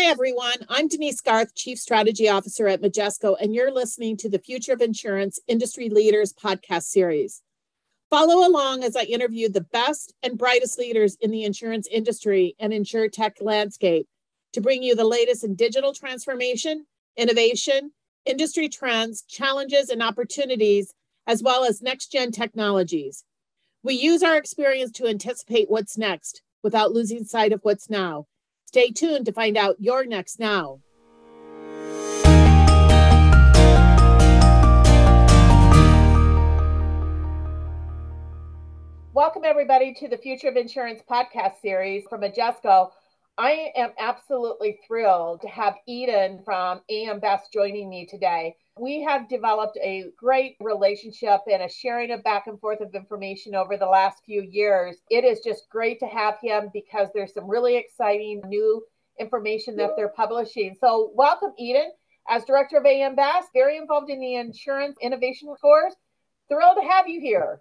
Hi, everyone. I'm Denise Garth, Chief Strategy Officer at Majesco, and you're listening to the Future of Insurance Industry Leaders podcast series. Follow along as I interview the best and brightest leaders in the insurance industry and insurtech landscape to bring you the latest in digital transformation, innovation, industry trends, challenges, and opportunities, as well as next-gen technologies. We use our experience to anticipate what's next without losing sight of what's now. Stay tuned to find out your next now. Welcome, everybody, to the Future of Insurance podcast series from Majesco. I am absolutely thrilled to have Edin from A.M. Best joining me today. We have developed a great relationship and a sharing of back and forth of information over the last few years. It is just great to have him because there's some really exciting new information that they're publishing. So welcome, Edin, as Director of A.M. Best, very involved in the insurance innovation scores. Thrilled to have you here.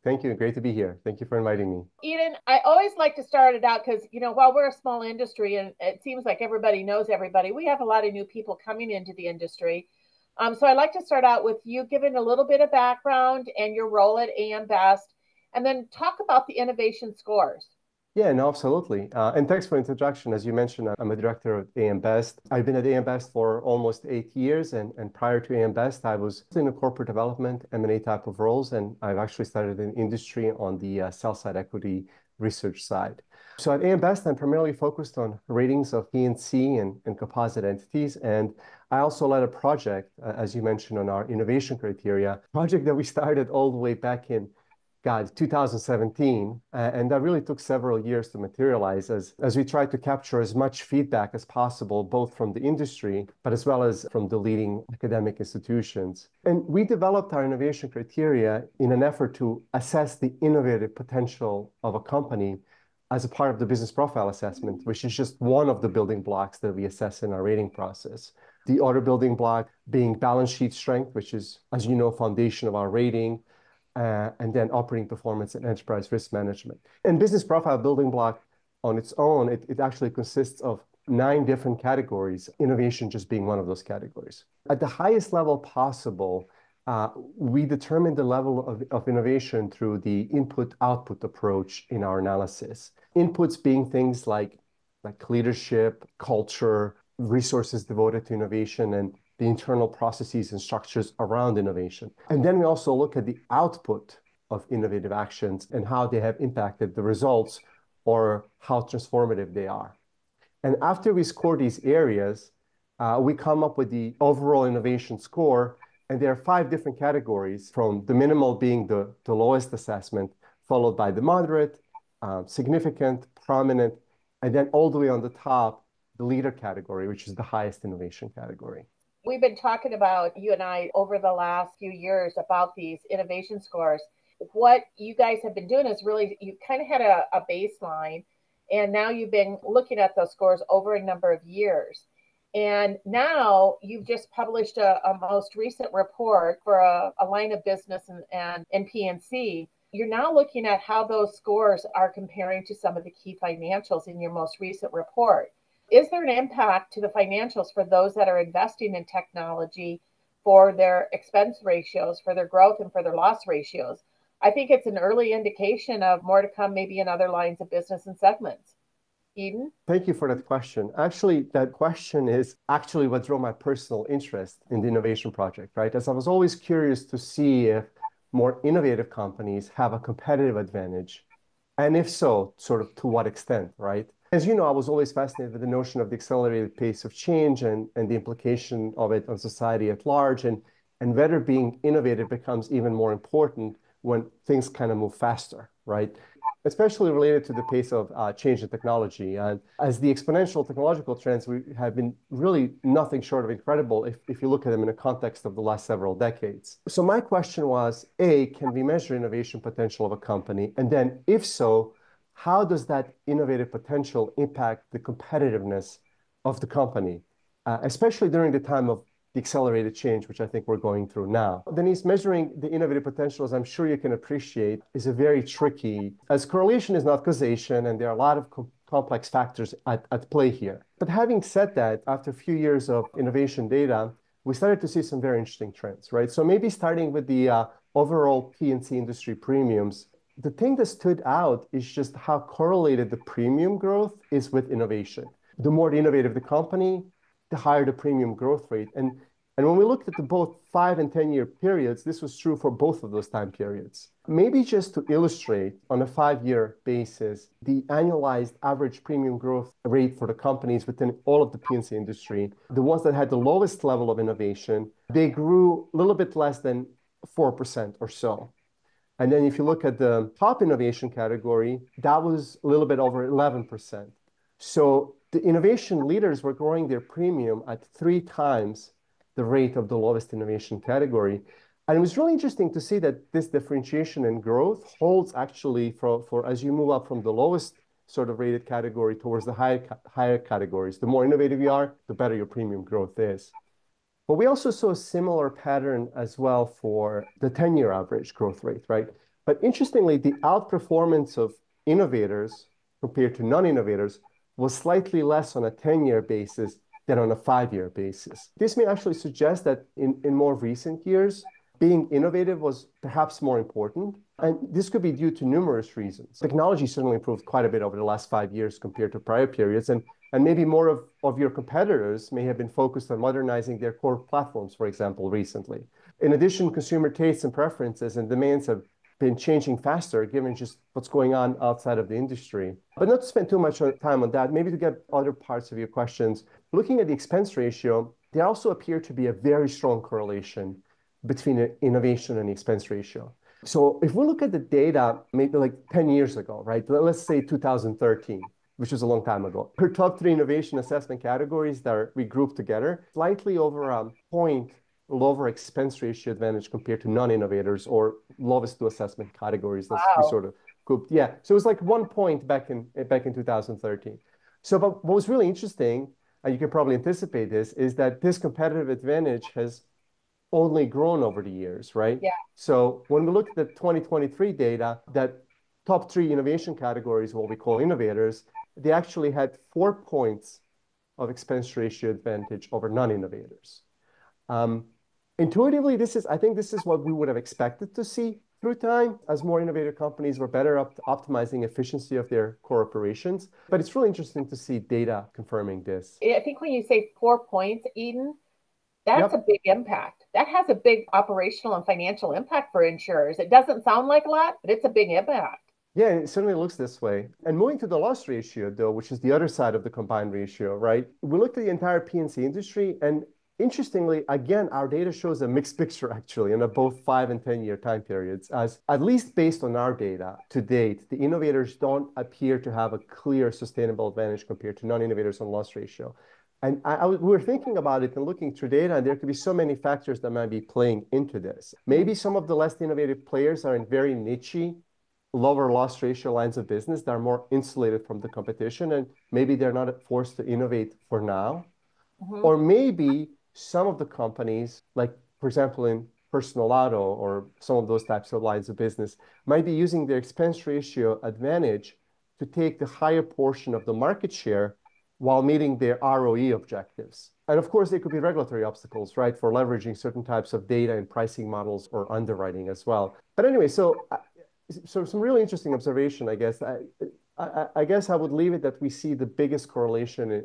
Thank you. Great to be here. Thank you for inviting me. Edin, I always like to start it out because, while we're a small industry and it seems like everybody knows everybody, we have a lot of new people coming into the industry. So I'd like to start out with you giving a little bit of background and your role at A.M. Best, and then talk about the innovation scores. Yeah, no, absolutely. And thanks for the introduction. As you mentioned, I'm a director of A.M. Best. I've been at A.M. Best for almost 8 years. And prior to A.M. Best, I was in the corporate development, M&A type of roles. And I've actually started in industry on the sell-side equity research side. So at A.M. Best, I'm primarily focused on ratings of P&C and composite entities. And I also led a project, as you mentioned, on our innovation criteria, project that we started all the way back in 2017, and that really took several years to materialize as we tried to capture as much feedback as possible, both from the industry, but as well as from the leading academic institutions. And we developed our innovation criteria in an effort to assess the innovative potential of a company as a part of the business profile assessment, which is just one of the building blocks that we assess in our rating process. The other building block being balance sheet strength, which is, as you know, foundation of our rating, and then operating performance and enterprise risk management. And business profile building block on its own, it actually consists of 9 different categories, innovation just being one of those categories. At the highest level possible, we determine the level of innovation through the input-output approach in our analysis. Inputs being things like leadership, culture, resources devoted to innovation, and the internal processes and structures around innovation. And then we also look at the output of innovative actions and how they have impacted the results or how transformative they are. And after we score these areas, we come up with the overall innovation score. And there are 5 different categories, from the minimal being the lowest assessment, followed by the moderate, significant, prominent, and then all the way on the top, the leader category, which is the highest innovation category. We've been talking about, you and I, over the last few years about these innovation scores. What you guys have been doing is really, you kind of had a baseline, and now you've been looking at those scores over a number of years. And now you've just published a most recent report for a line of business and P&C. You're now looking at how those scores are comparing to some of the key financials in your most recent report. Is there an impact to the financials for those that are investing in technology for their expense ratios, for their growth, and for their loss ratios? I think it's an early indication of more to come, maybe in other lines of business and segments. Edin? Thank you for that question. Actually, that question is actually what drove my personal interest in the innovation project, right? As I was always curious to see if more innovative companies have a competitive advantage, and if so, sort of to what extent, right? As you know, I was always fascinated with the notion of the accelerated pace of change and the implication of it on society at large, and whether being innovative becomes even more important when things kind of move faster, right? Especially related to the pace of change in technology. And as the exponential technological trends have been really nothing short of incredible if you look at them in the context of the last several decades. So my question was, A, can we measure innovation potential of a company? And then if so, how does that innovative potential impact the competitiveness of the company, especially during the time of the accelerated change, which I think we're going through now. Denise, measuring the innovative potential, as I'm sure you can appreciate, is a very tricky, as correlation is not causation, and there are a lot of complex factors at play here. But having said that, after a few years of innovation data, we started to see some very interesting trends, right? So maybe starting with the overall P&C industry premiums, the thing that stood out is just how correlated the premium growth is with innovation. The more innovative the company, the higher the premium growth rate. And when we looked at the both 5 and 10-year periods, this was true for both of those time periods. Maybe just to illustrate on a 5-year basis, the annualized average premium growth rate for the companies within all of the P&C industry, the ones that had the lowest level of innovation, they grew a little bit less than 4% or so. And then if you look at the top innovation category, that was a little bit over 11%. So the innovation leaders were growing their premium at 3 times the rate of the lowest innovation category. And it was really interesting to see that this differentiation in growth holds actually for as you move up from the lowest sort of rated category towards the higher categories. The more innovative you are, the better your premium growth is. But we also saw a similar pattern as well for the 10-year average growth rate, right? But interestingly, the outperformance of innovators compared to non-innovators was slightly less on a 10-year basis than on a 5-year basis. This may actually suggest that in more recent years, being innovative was perhaps more important. And this could be due to numerous reasons. Technology certainly improved quite a bit over the last 5 years compared to prior periods. And maybe more of your competitors may have been focused on modernizing their core platforms, for example, recently. In addition, consumer tastes and preferences and demands have been changing faster given just what's going on outside of the industry. But not to spend too much time on that, maybe to get other parts of your questions. Looking at the expense ratio, there also appeared to be a very strong correlation between innovation and the expense ratio. So if we look at the data, maybe like 10 years ago, right? Let's say 2013, which was a long time ago. Her top 3 innovation assessment categories that we grouped together, slightly over a point lower expense ratio advantage compared to non-innovators or lowest 2 assessment categories that we sort of grouped. Yeah, so it was like 1 point back in 2013. So but what was really interesting, and you can probably anticipate this, is that this competitive advantage has only grown over the years, right? Yeah. So when we look at the 2023 data, that top 3 innovation categories, what we call innovators, they actually had 4 points of expense ratio advantage over non-innovators. Intuitively, I think this is what we would have expected to see through time as more innovative companies were better up optimizing efficiency of their core operations. But it's really interesting to see data confirming this. I think when you say 4 points, Edin, that's a big impact. That has a big operational and financial impact for insurers. It doesn't sound like a lot, but it's a big impact. Yeah, it certainly looks this way. And moving to the loss ratio, though, which is the other side of the combined ratio, right? We looked at the entire P&C industry, and interestingly, again, our data shows a mixed picture actually in both 5 and 10-year time periods, as at least based on our data to date, the innovators don't appear to have a clear sustainable advantage compared to non-innovators on loss ratio. And we were thinking about it and looking through data, and there could be so many factors that might be playing into this. Maybe some of the less innovative players are in very niche, lower loss ratio lines of business that are more insulated from the competition, and maybe they're not forced to innovate for now. Or maybe some of the companies, like, for example, in personal auto or some of those types of lines of business, might be using their expense ratio advantage to take the higher portion of the market share while meeting their ROE objectives. And of course, there could be regulatory obstacles, right, for leveraging certain types of data and pricing models or underwriting as well. But anyway, so some really interesting observation, I guess. I guess I would leave it that we see the biggest correlation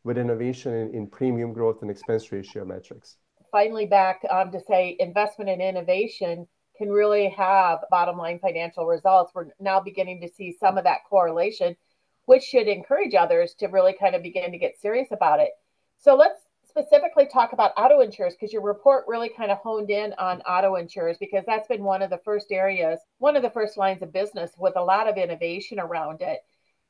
with innovation in premium growth and expense ratio metrics. Finally, back to say investment in innovation can really have bottom line financial results. We're now beginning to see some of that correlation, which should encourage others to really kind of begin to get serious about it. So let's specifically talk about auto insurers, because your report really kind of honed in on auto insurers, because that's been one of the first areas, one of the first lines of business with a lot of innovation around it.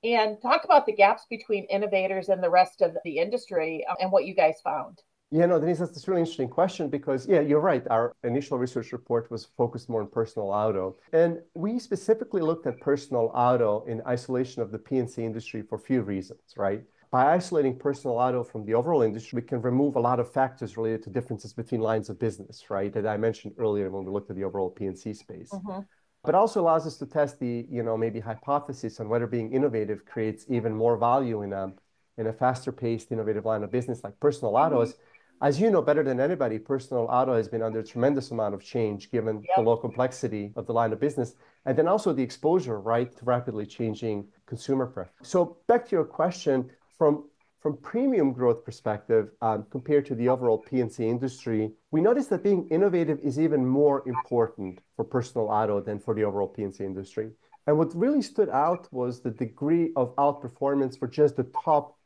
And talk about the gaps between innovators and the rest of the industry and what you guys found. Yeah, no, Denise, that's a really interesting question because, yeah, you're right. Our initial research report was focused more on personal auto. And we specifically looked at personal auto in isolation of the P&C industry for a few reasons, right? By isolating personal auto from the overall industry, we can remove a lot of factors related to differences between lines of business, right? That I mentioned earlier when we looked at the overall P&C space. but also allows us to test the, maybe hypothesis on whether being innovative creates even more value in a faster paced, innovative line of business like personal autos. As you know better than anybody, personal auto has been under a tremendous amount of change given the low complexity of the line of business, and then also the exposure, right, to rapidly changing consumer preference. So back to your question, from premium growth perspective, compared to the overall P&C industry, we noticed that being innovative is even more important for personal auto than for the overall P&C industry. And what really stood out was the degree of outperformance for just the top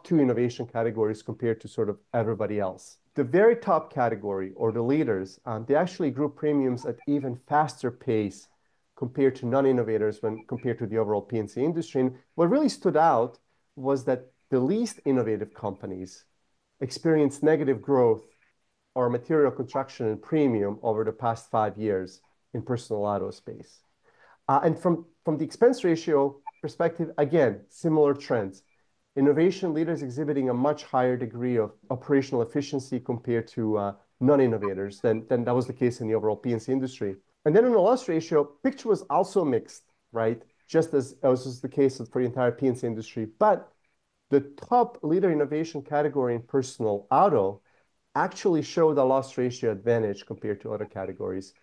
two innovation categories compared to sort of everybody else. The very top category, or the leaders, they actually grew premiums at even faster pace compared to non-innovators when compared to the overall P&C industry. And what really stood out was that the least innovative companies experienced negative growth or material contraction in premium over the past 5 years in personal auto space. And from the expense ratio perspective, again, similar trends. Innovation leaders exhibiting a much higher degree of operational efficiency compared to non-innovators than that was the case in the overall P&C industry. And then in the loss ratio, picture was also mixed, right? Just as was the case for the entire P&C industry. But the top leader innovation category in personal auto actually showed a loss ratio advantage compared to other categories,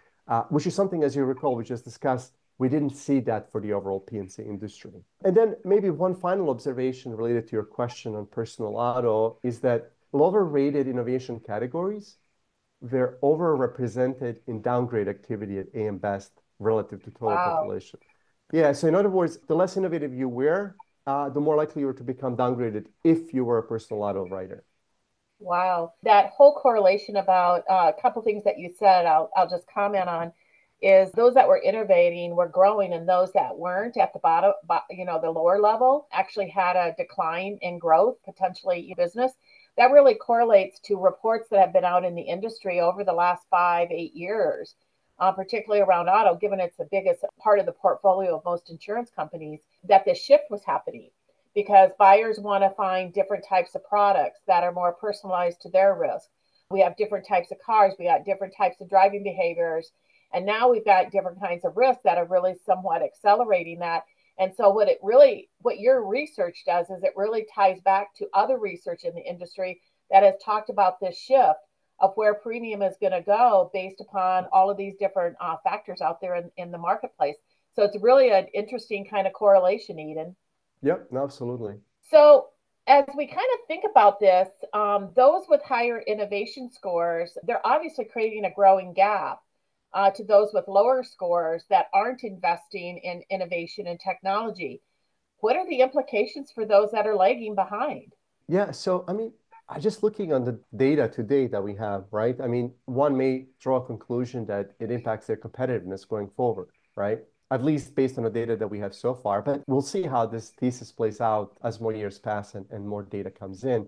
which is something, as you recall, we just discussed, we didn't see that for the overall P&C industry. And then maybe one final observation related to your question on personal auto is that lower rated innovation categories, they're overrepresented in downgrade activity at AM Best relative to total population. Yeah, so in other words, the less innovative you were, the more likely you were to become downgraded if you were a personal auto writer. Wow. That whole correlation about a couple things that you said, I'll just comment on, is those that were innovating were growing, and those that weren't at the bottom, the lower level, actually had a decline in growth, potentially business. That really correlates to reports that have been out in the industry over the last 5-8 years, particularly around auto, given it's the biggest part of the portfolio of most insurance companies, that this shift was happening because buyers want to find different types of products that are more personalized to their risk. We have different types of cars, we got different types of driving behaviors, and now we've got different kinds of risks that are really somewhat accelerating that. And so what your research does is it really ties back to other research in the industry that has talked about this shift of where premium is going to go based upon all of these different factors out there in the marketplace. So it's really an interesting kind of correlation, Edin. Yep, absolutely. So as we kind of think about this, those with higher innovation scores, they're obviously creating a growing gap to those with lower scores that aren't investing in innovation and technology. What are the implications for those that are lagging behind? Yeah, so I mean, just looking on the data today that we have, right? I mean, one may draw a conclusion that it impacts their competitiveness going forward, right? At least based on the data that we have so far. But we'll see how this thesis plays out as more years pass and more data comes in.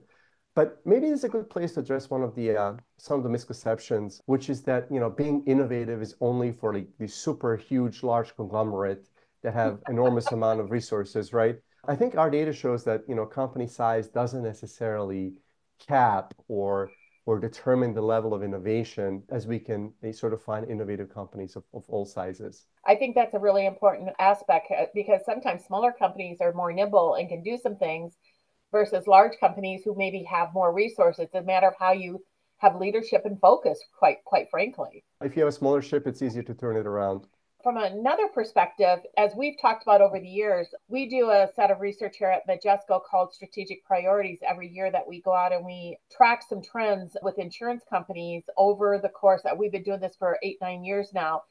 But maybe it's a good place to address one of the some of the misconceptions, which is that being innovative is only for like these super huge, large conglomerate that have enormous amount of resources, right? I think our data shows that company size doesn't necessarily cap or determine the level of innovation, as we can sort of find innovative companies of all sizes. I think that's a really important aspect because sometimes smaller companies are more nimble and can do some things versus large companies who maybe have more resources. It's a matter of how you have leadership and focus, quite frankly. If you have a smaller ship, it's easier to turn it around. From another perspective, as we've talked about over the years, we do a set of research here at Majesco called Strategic Priorities every year that we go out and we track some trends with insurance companies over the course that we've been doing this for 8-9 years now.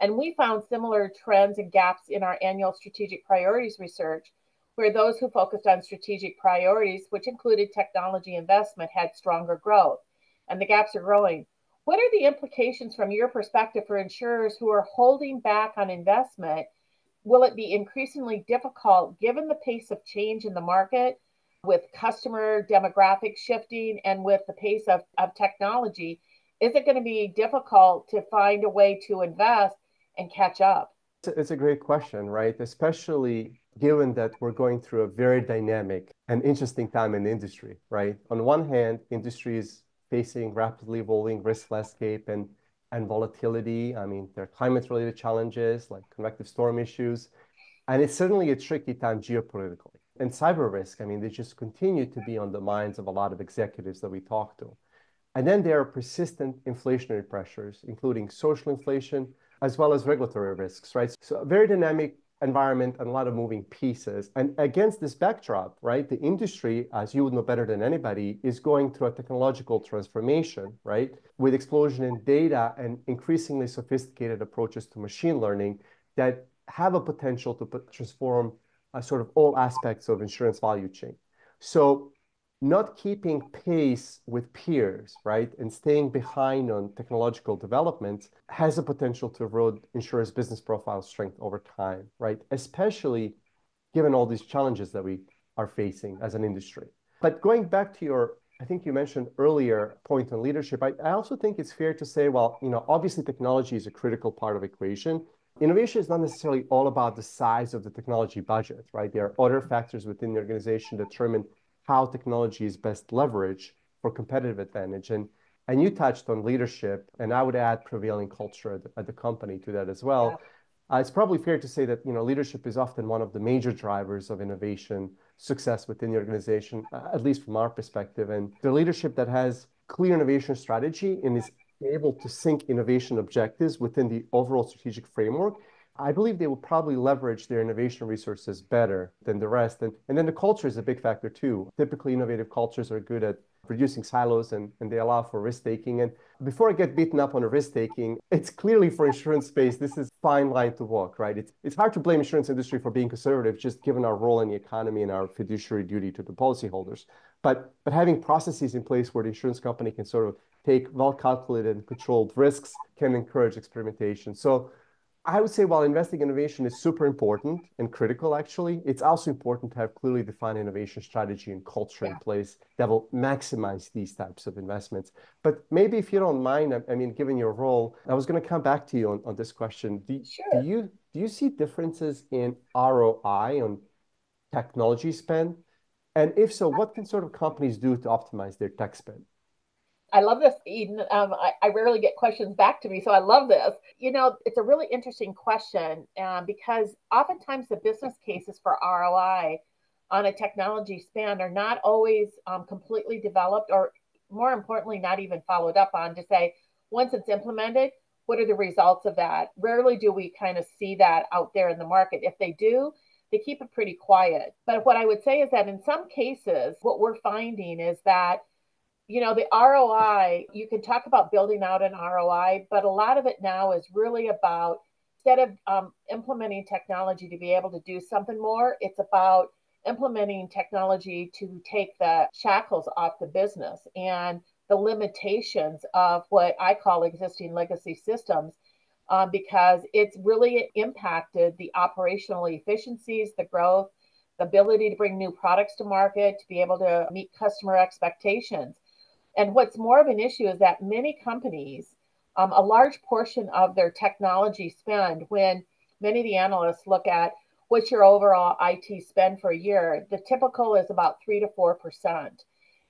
And we found similar trends and gaps in our annual Strategic Priorities research, where those who focused on strategic priorities, which included technology investment, had stronger growth. And the gaps are growing. What are the implications from your perspective for insurers who are holding back on investment? Will it be increasingly difficult given the pace of change in the market with customer demographics shifting and with the pace of technology? Is it going to be difficult to find a way to invest and catch up? It's a great question, right? Especially given that we're going through a very dynamic and interesting time in the industry, right? On one hand, industry is facing rapidly evolving risk landscape and and volatility. I mean, there are climate-related challenges like convective storm issues, and it's certainly a tricky time geopolitically. And cyber risk, I mean, they just continue to be on the minds of a lot of executives that we talk to. And then there are persistent inflationary pressures, including social inflation, as well as regulatory risks, right? So a very dynamic environment and a lot of moving pieces. And against this backdrop, right, the industry, as you would know better than anybody, is going through a technological transformation, right, with explosion in data and increasingly sophisticated approaches to machine learning that have a potential to transform sort of all aspects of insurance value chain. So not keeping pace with peers, right, and staying behind on technological developments has a potential to erode insurers' business profile strength over time, right, especially given all these challenges that we are facing as an industry. But going back to your, I think you mentioned earlier point on leadership, I also think it's fair to say, well, obviously technology is a critical part of the equation. Innovation is not necessarily all about the size of the technology budget, right? There are other factors within the organization that determine how technology is best leveraged for competitive advantage. And you touched on leadership, and I would add prevailing culture at the company to that as well. Yeah. It's probably fair to say that leadership is often one of the major drivers of innovation success within the organization, at least from our perspective. And the leadership that has clear innovation strategy and is able to sync innovation objectives within the overall strategic framework, I believe they will probably leverage their innovation resources better than the rest. And then the culture is a big factor too. Typically, innovative cultures are good at reducing silos and they allow for risk-taking. And before I get beaten up on the risk-taking, it's clearly for insurance space, this is a fine line to walk, right? It's hard to blame insurance industry for being conservative, just given our role in the economy and our fiduciary duty to the policyholders. But having processes in place where the insurance company can sort of take well-calculated and controlled risks can encourage experimentation. So I would say while investing in innovation is super important and critical, actually, it's also important to have clearly defined innovation strategy and culture in place that will maximize these types of investments. But maybe if you don't mind, I mean, given your role, I was going to come back to you on this question. Do you see differences in ROI on technology spend? And if so, what can sort of companies do to optimize their tech spend? I love this, Edin. I rarely get questions back to me, so I love this. It's a really interesting question because oftentimes the business cases for ROI on a technology spend are not always completely developed, or more importantly, not even followed up on to say, once it's implemented, what are the results of that? Rarely do we kind of see that out there in the market. If they do, they keep it pretty quiet. But what I would say is that in some cases, what we're finding is that the ROI, you can talk about building out an ROI, but a lot of it now is really about, instead of implementing technology to be able to do something more, it's about implementing technology to take the shackles off the business and the limitations of what I call existing legacy systems, because it's really impacted the operational efficiencies, the growth, the ability to bring new products to market, to be able to meet customer expectations. And what's more of an issue is that many companies, a large portion of their technology spend, when many of the analysts look at what's your overall IT spend for a year, the typical is about 3 to 4%.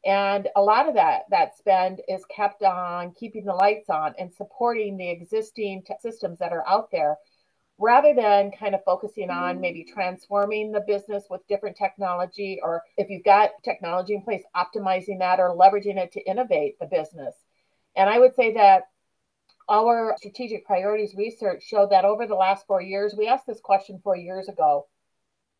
And a lot of that spend is kept on keeping the lights on and supporting the existing systems that are out there, rather than kind of focusing on maybe transforming the business with different technology, or if you've got technology in place, optimizing that or leveraging it to innovate the business. And I would say that our strategic priorities research showed that over the last 4 years, we asked this question 4 years ago.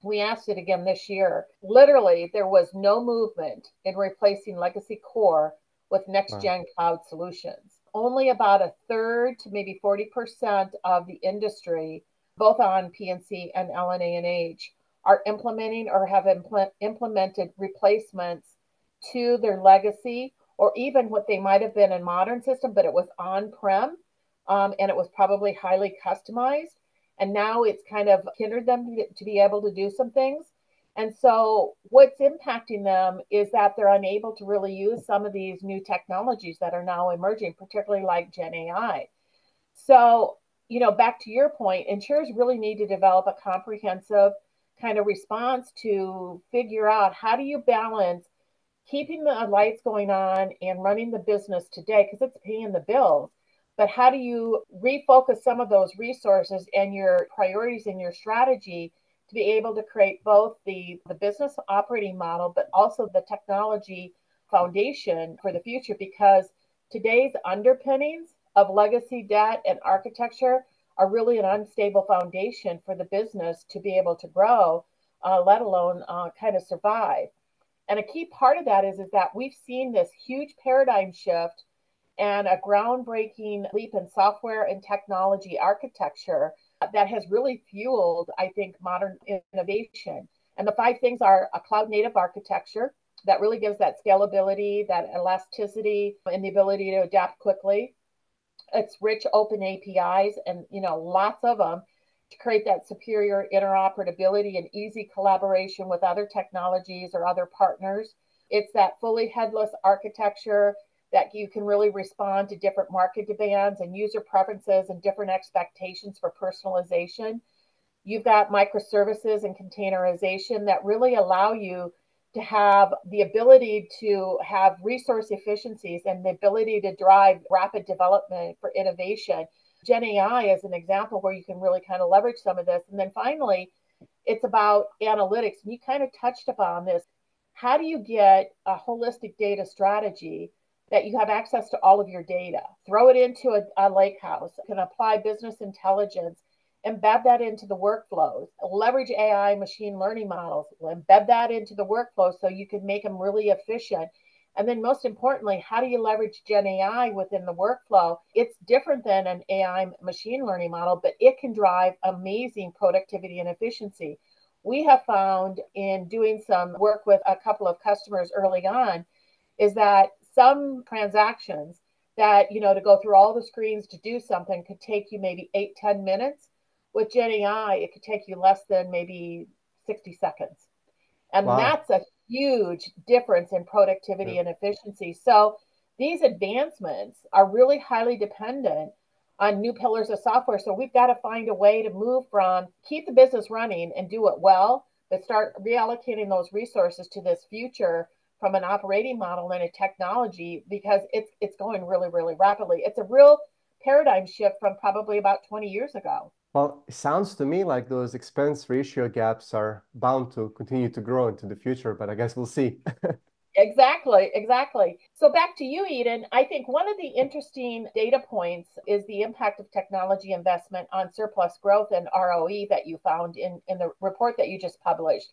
We asked it again this year. Literally, there was no movement in replacing legacy core with next-gen cloud solutions. Only about a third to maybe 40% of the industry, both on P&C and L&A&H, are implementing or have implemented replacements to their legacy, or even what they might have been in modern system, but it was on-prem, and it was probably highly customized. And now it's kind of hindered them to be able to do some things. And so what's impacting them is that they're unable to really use some of these new technologies that are now emerging, particularly like Gen AI. So, back to your point, insurers really need to develop a comprehensive kind of response to figure out, how do you balance keeping the lights going on and running the business today, because it's paying the bills, but how do you refocus some of those resources and your priorities and your strategy to be able to create both the business operating model, but also the technology foundation for the future? Because today's underpinnings of legacy debt and architecture are really an unstable foundation for the business to be able to grow, let alone kind of survive. And a key part of that is that we've seen this huge paradigm shift and a groundbreaking leap in software and technology architecture that has really fueled, I think, modern innovation. And the five things are a cloud native architecture that really gives that scalability, that elasticity, and the ability to adapt quickly. It's rich open APIs and lots of them to create that superior interoperability and easy collaboration with other technologies or other partners. It's that fully headless architecture that you can really respond to different market demands and user preferences and different expectations for personalization. You've got microservices and containerization that really allow you to have the ability to have resource efficiencies and the ability to drive rapid development for innovation. Gen AI is an example where you can really kind of leverage some of this. And then finally, it's about analytics. And you kind of touched upon this. How do you get a holistic data strategy that you have access to all of your data? Throw it into a lake house, can apply business intelligence, embed that into the workflows, leverage AI machine learning models, embed that into the workflow so you can make them really efficient. And then most importantly, how do you leverage Gen AI within the workflow? It's different than an AI machine learning model, but it can drive amazing productivity and efficiency. We have found in doing some work with a couple of customers early on is that some transactions that, to go through all the screens to do something could take you maybe 8-10 minutes. With Gen AI, it could take you less than maybe 60 seconds. And Wow. that's a huge difference in productivity Yeah. and efficiency. So these advancements are really highly dependent on new pillars of software. So we've got to find a way to move from keep the business running and do it well, but start reallocating those resources to this future from an operating model and a technology because it's going really, really rapidly. It's a real paradigm shift from probably about 20 years ago. Well, it sounds to me like those expense ratio gaps are bound to continue to grow into the future, but I guess we'll see. Exactly, exactly. So back to you, Edin. I think one of the interesting data points is the impact of technology investment on surplus growth and ROE that you found in the report that you just published.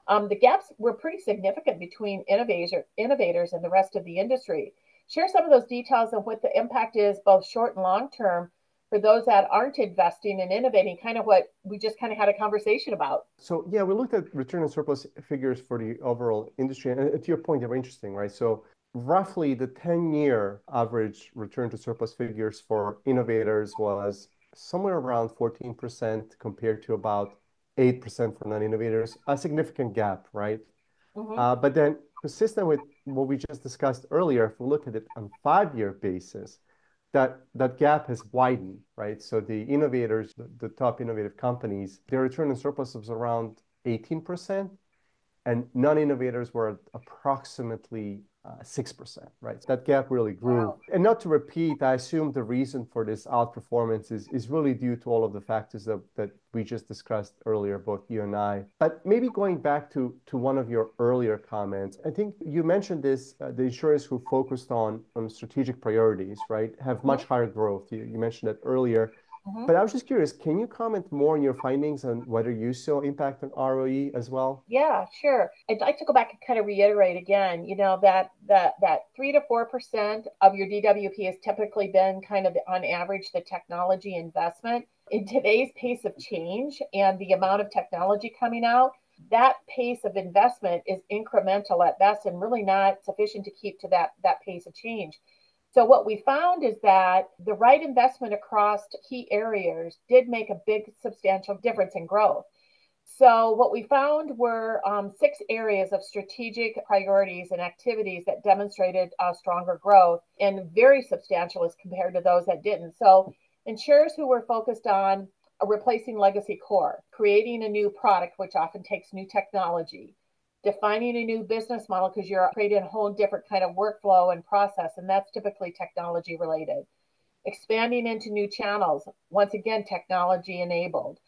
The gaps were pretty significant between innovators and the rest of the industry. Share some of those details and what the impact is, both short and long term, for those that aren't investing and innovating, kind of what we just kind of had a conversation about. So yeah, we looked at return on surplus figures for the overall industry, and to your point, they were interesting, right? So roughly the 10-year average return to surplus figures for innovators was somewhere around 14% compared to about 8% for non-innovators, a significant gap, right? Mm-hmm. But then consistent with what we just discussed earlier, if we look at it on 5-year basis, that gap has widened, right? So the innovators, the top innovative companies, their return on surplus was around 18%, and non-innovators were at approximately 6%, right? So that gap really grew. Wow. And not to repeat, I assume the reason for this outperformance is really due to all of the factors that we just discussed earlier, both you and I. But maybe going back to one of your earlier comments, I think you mentioned this, the insurers who focused on strategic priorities, right, have much Mm-hmm. higher growth. You mentioned that earlier. Mm-hmm. But I was just curious, can you comment more on your findings on whether you saw impact on ROE as well? Yeah, sure. I'd like to go back and kind of reiterate again, that 3 to 4% of your DWP has typically been kind of on average the technology investment. In today's pace of change and the amount of technology coming out, that pace of investment is incremental at best and really not sufficient to keep to that pace of change. So what we found is that the right investment across key areas did make a big substantial difference in growth. So, what we found were 6 areas of strategic priorities and activities that demonstrated stronger growth and very substantial as compared to those that didn't. So, insurers who were focused on replacing legacy core, creating a new product, which often takes new technology, defining a new business model because you're creating a whole different kind of workflow and process, and that's typically technology related. expanding into new channels, once again, technology enabled,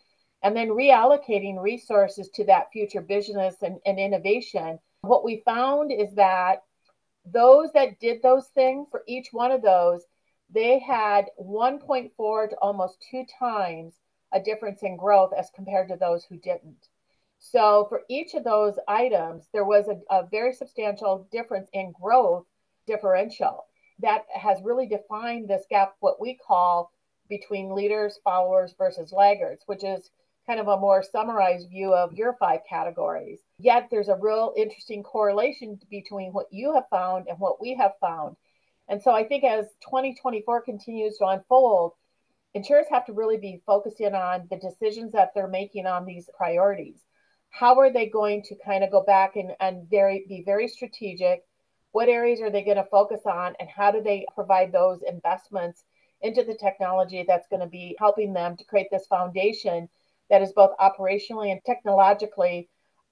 and then reallocating resources to that future business and innovation. What we found is that those that did those things, for each one of those, they had 1.4 to almost 2 times a difference in growth as compared to those who didn't. So for each of those items, there was a very substantial difference in growth differential that has really defined this gap, what we call between leaders, followers versus laggards, which is kind of a more summarized view of your 5 categories. Yet there's a real interesting correlation between what you have found and what we have found. And so I think as 2024 continues to unfold, insurers have to really be focusing on the decisions that they're making on these priorities. How are they going to kind of go back and be very strategic? What areas are they going to focus on, and how do they provide those investments into the technology that's going to be helping them to create this foundation that is both operationally and technologically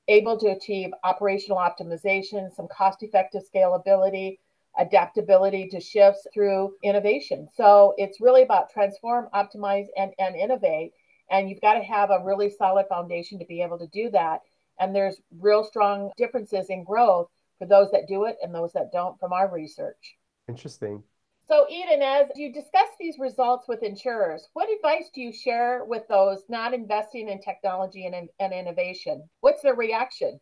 able to achieve operational optimization, some cost-effective scalability, adaptability to shifts through innovation. So it's really about transform, optimize, and innovate. And you've got to have a really solid foundation to be able to do that. And there's real strong differences in growth for those that do it and those that don't from our research. Interesting. So, Edin, as you discuss these results with insurers, what advice do you share with those not investing in technology and innovation? What's their reaction?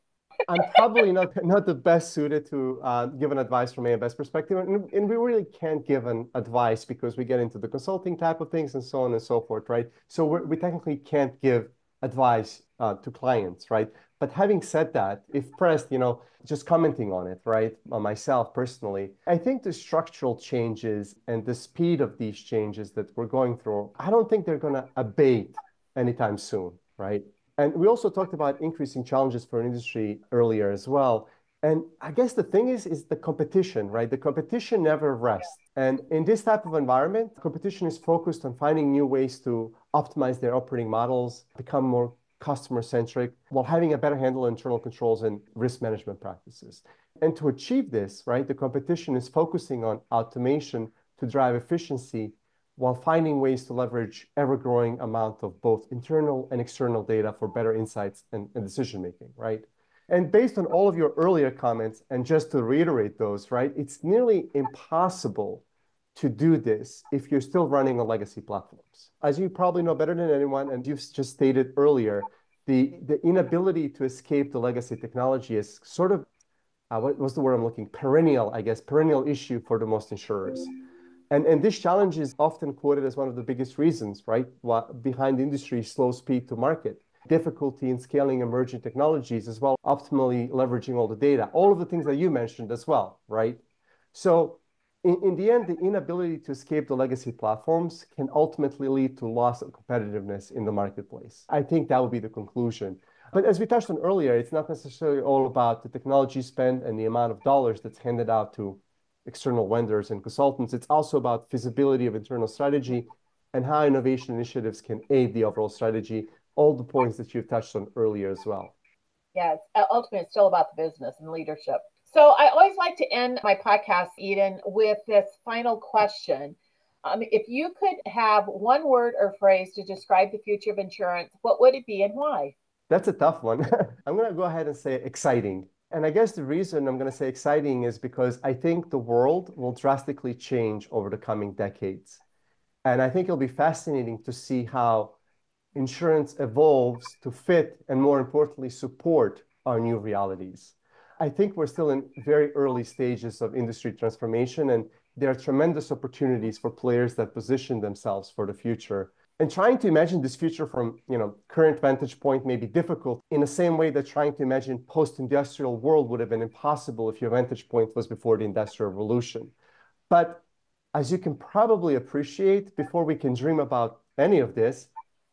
I'm probably not the best suited to give an advice from A.M.'s perspective, and we really can't give an advice because we get into the consulting type of things and so on and so forth, right? So we technically can't give advice to clients, right? But having said that, if pressed, just commenting on it, right, myself personally, I think the structural changes and the speed of these changes that we're going through, I don't think they're going to abate anytime soon, right? And we also talked about increasing challenges for an industry earlier as well. And I guess the thing is the competition, right? The competition never rests. And in this type of environment, competition is focused on finding new ways to optimize their operating models, become more customer-centric, while having a better handle on internal controls and risk management practices. And to achieve this, right, the competition is focusing on automation to drive efficiency while finding ways to leverage ever-growing amount of both internal and external data for better insights and decision-making, right? And based on all of your earlier comments, and just to reiterate those, right, it's nearly impossible to do this if you're still running on legacy platforms. As you probably know better than anyone, and you've just stated earlier, the inability to escape the legacy technology is sort of, what was the word I'm looking, perennial issue for the most insurers. And this challenge is often quoted as one of the biggest reasons, right, behind the industry's slow speed to market, difficulty in scaling emerging technologies as well, optimally leveraging all the data, all of the things that you mentioned as well, right? So in the end, the inability to escape the legacy platforms can ultimately lead to loss of competitiveness in the marketplace. I think that would be the conclusion. But as we touched on earlier, it's not necessarily all about the technology spend and the amount of dollars that's handed out to external vendors and consultants. It's also about feasibility of internal strategy and how innovation initiatives can aid the overall strategy, all the points that you've touched on earlier as well. Yeah, ultimately, it's still about the business and leadership. So I always like to end my podcast, Edin, with this final question. If you could have one word or phrase to describe the future of insurance, what would it be and why? That's a tough one. I'm going to go ahead and say exciting. And I guess the reason I'm going to say exciting is because I think the world will drastically change over the coming decades. And I think it'll be fascinating to see how insurance evolves to fit and, more importantly, support our new realities. I think we're still in very early stages of industry transformation, and there are tremendous opportunities for players that position themselves for the future. And trying to imagine this future from current vantage point may be difficult in the same way that trying to imagine post-industrial world would have been impossible if your vantage point was before the Industrial Revolution. But as you can probably appreciate, before we can dream about any of this,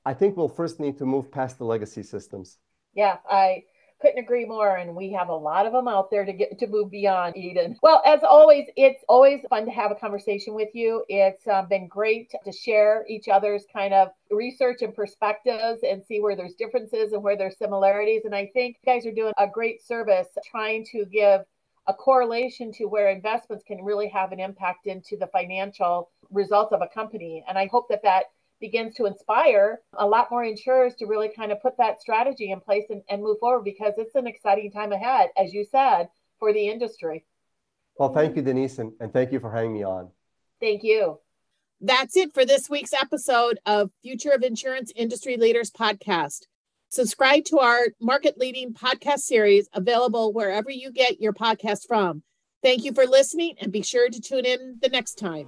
I think we'll first need to move past the legacy systems. Yeah, I couldn't agree more. And we have a lot of them out there to move beyond, Edin. Well, as always, it's always fun to have a conversation with you. It's been great to share each other's kind of research and perspectives and see where there's differences and where there's similarities. And I think you guys are doing a great service trying to give a correlation to where investments can really have an impact into the financial results of a company. And I hope that that begins to inspire a lot more insurers to really kind of put that strategy in place and move forward, because it's an exciting time ahead, as you said, for the industry. Well, thank you, Denise, and thank you for having me on. Thank you. That's it for this week's episode of Future of Insurance Industry Leaders podcast. Subscribe to our market-leading podcast series, available wherever you get your podcast from. Thank you for listening, and be sure to tune in the next time.